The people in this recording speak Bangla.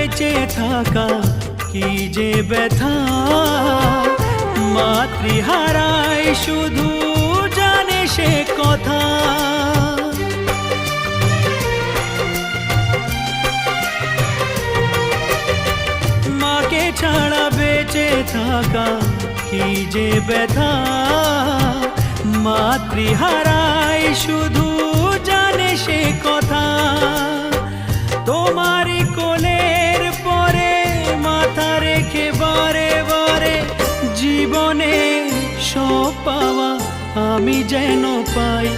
বেঁচে থাকা কি যে ব্যথা, মাতৃহারায় শুধু জানে সে কথা। মাকে ছাড়া বেঁচে থাকা কি যে ব্যথা, মাতৃহারায় শুধু জানে সে কথা। তোমারই কোলের পরে মাথা রেখে বারে বারে জীবনে সব পাওয়া আমি যেন পাই